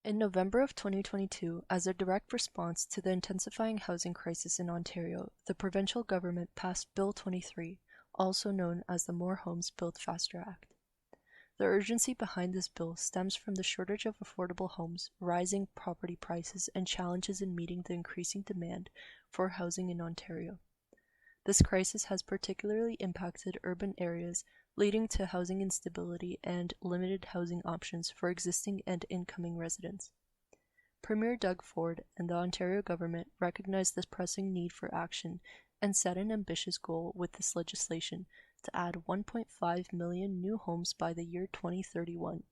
In November of 2022, as a direct response to the intensifying housing crisis in Ontario, the provincial government passed Bill 23, also known as the More Homes Built Faster Act. The urgency behind this bill stems from the shortage of affordable homes, rising property prices, and challenges in meeting the increasing demand for housing in Ontario. This crisis has particularly impacted urban areas, leading to housing instability and limited housing options for existing and incoming residents. Premier Doug Ford and the Ontario government recognized this pressing need for action and set an ambitious goal with this legislation to add 1.5 million new homes by the year 2031.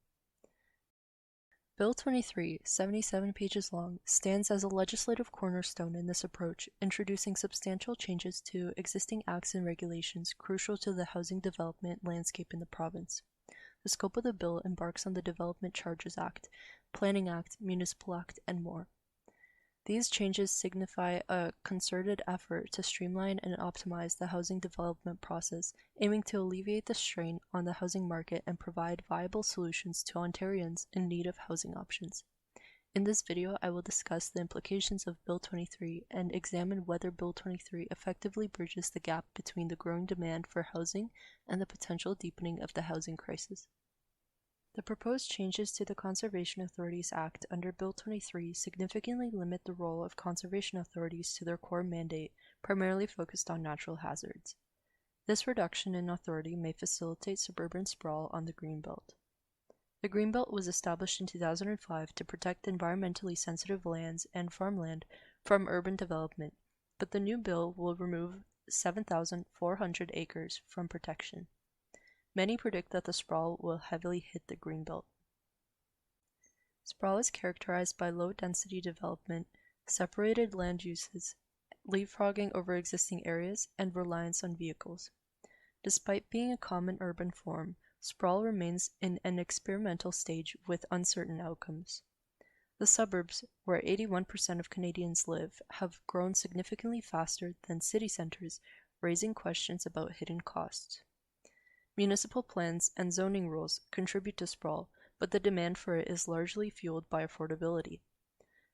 Bill 23, 77 pages long, stands as a legislative cornerstone in this approach, introducing substantial changes to existing acts and regulations crucial to the housing development landscape in the province. The scope of the bill embarks on the Development Charges Act, Planning Act, Municipal Act, and more. These changes signify a concerted effort to streamline and optimize the housing development process, aiming to alleviate the strain on the housing market and provide viable solutions to Ontarians in need of housing options. In this video, I will discuss the implications of Bill 23 and examine whether Bill 23 effectively bridges the gap between the growing demand for housing and the potential deepening of the housing crisis. The proposed changes to the Conservation Authorities Act under Bill 23 significantly limit the role of conservation authorities to their core mandate, primarily focused on natural hazards. This reduction in authority may facilitate suburban sprawl on the Greenbelt. The Greenbelt was established in 2005 to protect environmentally sensitive lands and farmland from urban development, but the new bill will remove 7,400 acres from protection. Many predict that the sprawl will heavily hit the Greenbelt. Sprawl is characterized by low-density development, separated land uses, leapfrogging over existing areas, and reliance on vehicles. Despite being a common urban form, sprawl remains in an experimental stage with uncertain outcomes. The suburbs, where 81% of Canadians live, have grown significantly faster than city centres, raising questions about hidden costs. Municipal plans and zoning rules contribute to sprawl, but the demand for it is largely fueled by affordability.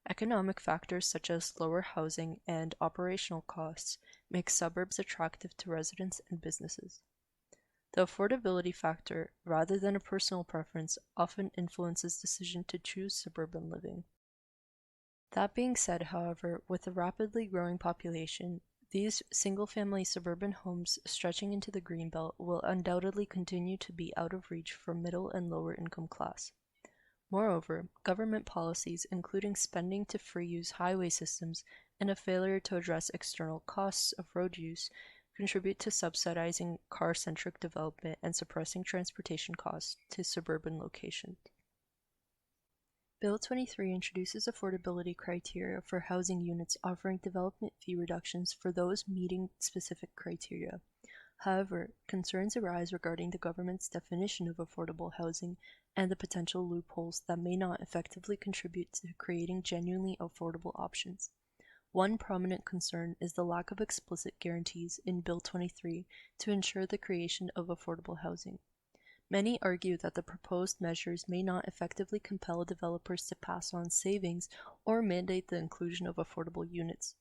Economic factors such as lower housing and operational costs make suburbs attractive to residents and businesses. The affordability factor, rather than a personal preference, often influences decision to choose suburban living. That being said, however, with a rapidly growing population, these single-family suburban homes stretching into the Greenbelt will undoubtedly continue to be out of reach for middle and lower income class. Moreover, government policies, including spending to free use highway systems and a failure to address external costs of road use, contribute to subsidizing car-centric development and suppressing transportation costs to suburban locations. Bill 23 introduces affordability criteria for housing units offering development fee reductions for those meeting specific criteria. However, concerns arise regarding the government's definition of affordable housing and the potential loopholes that may not effectively contribute to creating genuinely affordable options. One prominent concern is the lack of explicit guarantees in Bill 23 to ensure the creation of affordable housing. Many argue that the proposed measures may not effectively compel developers to pass on savings or mandate the inclusion of affordable units.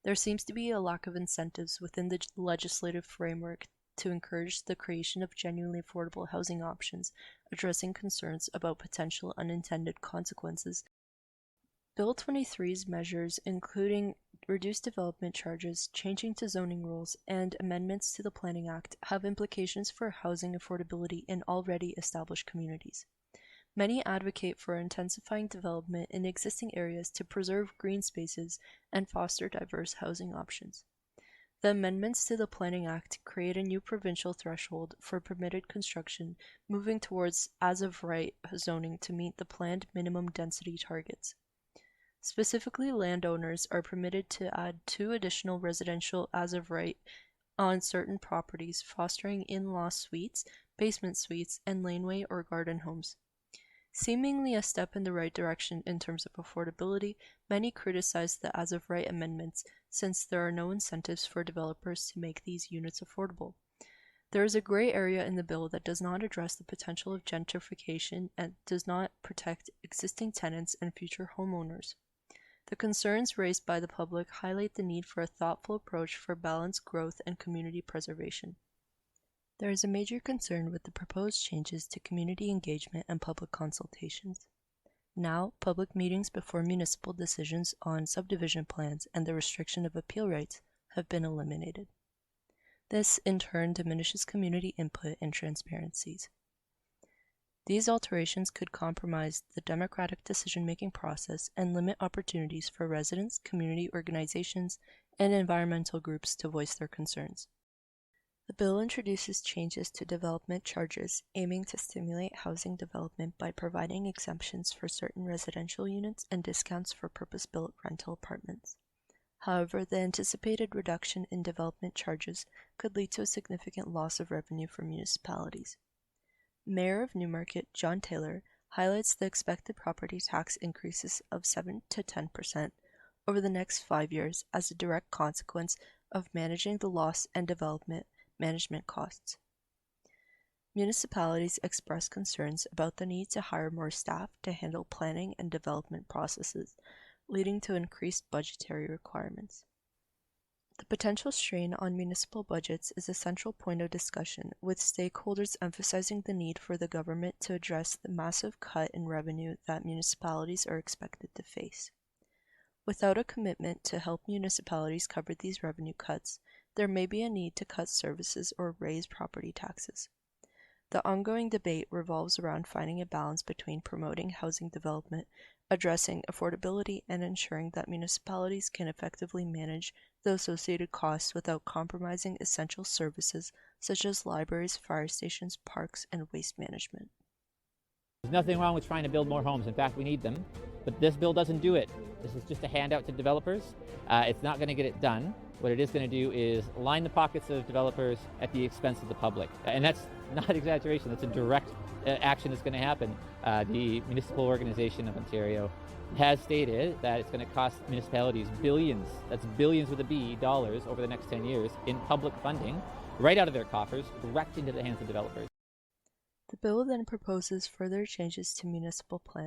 There seems to be a lack of incentives within the legislative framework to encourage the creation of genuinely affordable housing options, addressing concerns about potential unintended consequences. Bill 23's measures, including reduced development charges, changing to zoning rules, and amendments to the Planning Act, have implications for housing affordability in already established communities. Many advocate for intensifying development in existing areas to preserve green spaces and foster diverse housing options. The amendments to the Planning Act create a new provincial threshold for permitted construction, moving towards as-of-right zoning to meet the planned minimum density targets. Specifically, landowners are permitted to add 2 additional residential as-of-right on certain properties, fostering in-law suites, basement suites, and laneway or garden homes. Seemingly a step in the right direction in terms of affordability, many criticize the as-of-right amendments since there are no incentives for developers to make these units affordable. There is a gray area in the bill that does not address the potential of gentrification and does not protect existing tenants and future homeowners. The concerns raised by the public highlight the need for a thoughtful approach for balanced growth and community preservation. There is a major concern with the proposed changes to community engagement and public consultations. Now, public meetings before municipal decisions on subdivision plans and the restriction of appeal rights have been eliminated. This, in turn, diminishes community input and transparencies. These alterations could compromise the democratic decision-making process and limit opportunities for residents, community organizations, and environmental groups to voice their concerns. The bill introduces changes to development charges, aiming to stimulate housing development by providing exemptions for certain residential units and discounts for purpose-built rental apartments. However, the anticipated reduction in development charges could lead to a significant loss of revenue for municipalities. Mayor of Newmarket, John Taylor, highlights the expected property tax increases of 7 to 10% over the next 5 years as a direct consequence of managing the loss and development management costs. Municipalities express concerns about the need to hire more staff to handle planning and development processes, leading to increased budgetary requirements. The potential strain on municipal budgets is a central point of discussion, with stakeholders emphasizing the need for the government to address the massive cut in revenue that municipalities are expected to face. Without a commitment to help municipalities cover these revenue cuts, there may be a need to cut services or raise property taxes. The ongoing debate revolves around finding a balance between promoting housing development, addressing affordability, and ensuring that municipalities can effectively manage the associated costs without compromising essential services such as libraries, fire stations, parks, and waste management. There's nothing wrong with trying to build more homes. In fact, we need them. But this bill doesn't do it. This is just a handout to developers. It's not going to get it done. What it is going to do is line the pockets of developers at the expense of the public. And that's not exaggeration. That's a direct action that's going to happen. The Municipal Organization of Ontario has stated that it's going to cost municipalities billions, that's billions with a B, dollars over the next 10 years in public funding, right out of their coffers, direct into the hands of developers. The bill then proposes further changes to municipal plans.